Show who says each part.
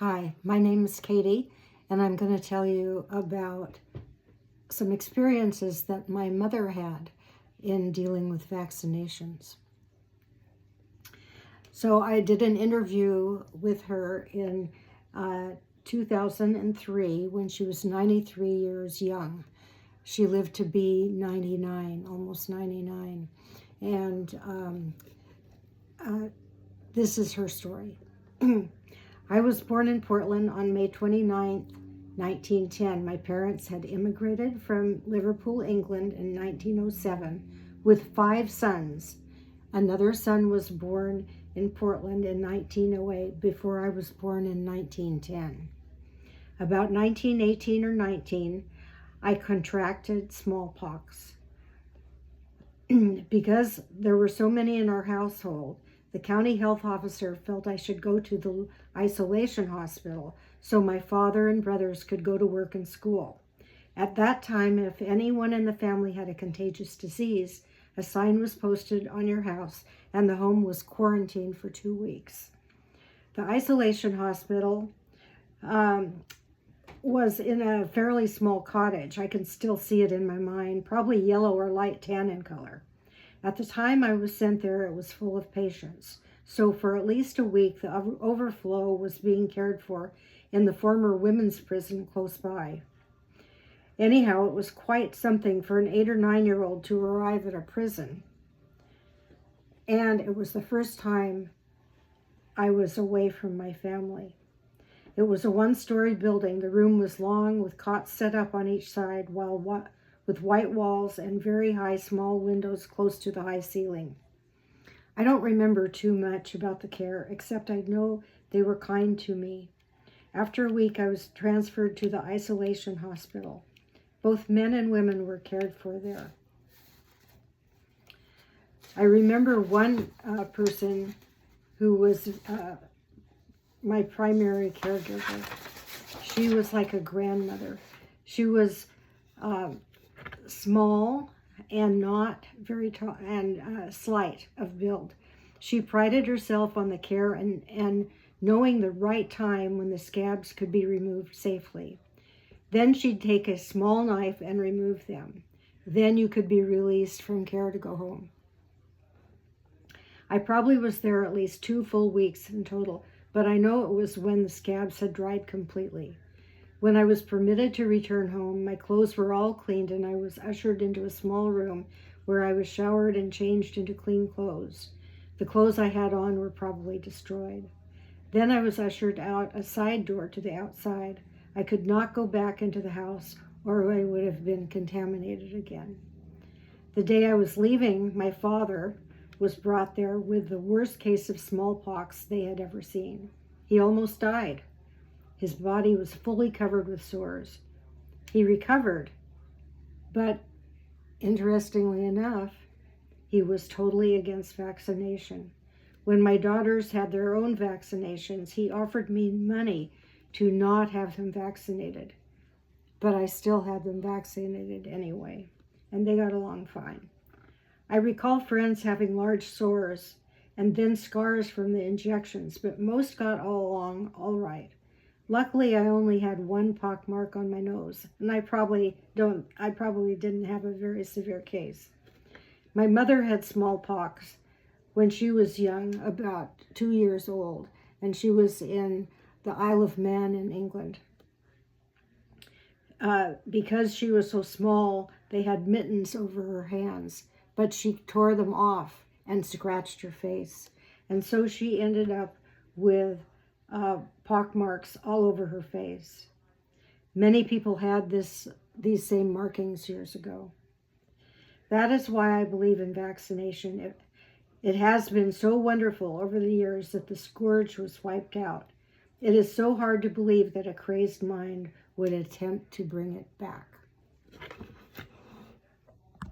Speaker 1: Hi, my name is Katie, and I'm going to tell you about some experiences that my mother had in dealing with vaccinations. So I did an interview with her in 2003 when she was 93 years young. She lived to be 99, almost 99. And this is her story. I was born in Portland on May 29th, 1910. My parents had immigrated from Liverpool, England in 1907 with 5 sons. Another son was born in Portland in 1908 before I was born in 1910. About 1918 or 19, I contracted smallpox. Because there were so many in our household, the county health officer felt I should go to the isolation hospital so my father and brothers could go to work and school. At that time, if anyone in the family had a contagious disease, a sign was posted on your house and the home was quarantined for 2 weeks. The isolation hospital was in a fairly small cottage. I can still see it in my mind, probably yellow or light tan in color. At the time I was sent there, it was full of patients. So for at least a week, the overflow was being cared for in the former women's prison close by. Anyhow, it was quite something for an 8 or 9-year-old to arrive at a prison. And it was the first time I was away from my family. It was a 1-story building. The room was long with cots set up on each side with white walls and very high small windows close to the high ceiling. I don't remember too much about the care, except I know they were kind to me. After a week, I was transferred to the isolation hospital. Both men and women were cared for there. I remember one person who was my primary caregiver. She was like a grandmother. She was small and not very tall and slight of build. She prided herself on the care and knowing the right time when the scabs could be removed safely. Then she'd take a small knife and remove them. Then you could be released from care to go home. I probably was there at least 2 full weeks in total, but I know it was when the scabs had dried completely. When I was permitted to return home, my clothes were all cleaned and I was ushered into a small room where I was showered and changed into clean clothes. The clothes I had on were probably destroyed. Then I was ushered out a side door to the outside. I could not go back into the house or I would have been contaminated again. The day I was leaving, my father was brought there with the worst case of smallpox they had ever seen. He almost died. His body was fully covered with sores. He recovered, but interestingly enough, he was totally against vaccination. When my daughters had their own vaccinations, he offered me money to not have them vaccinated, but I still had them vaccinated anyway, and they got along fine. I recall friends having large sores and then scars from the injections, but most got along all right. Luckily, I only had 1 pock mark on my nose, and I probably didn't have a very severe case. My mother had smallpox when she was young, about 2 years old, and she was in the Isle of Man in England. Because she was so small, they had mittens over her hands, but she tore them off and scratched her face. And so she ended up with pock marks all over her face. Many people had these same markings years ago. That is why I believe in vaccination. It has been so wonderful over the years that the scourge was wiped out. It is so hard to believe that a crazed mind would attempt to bring it back.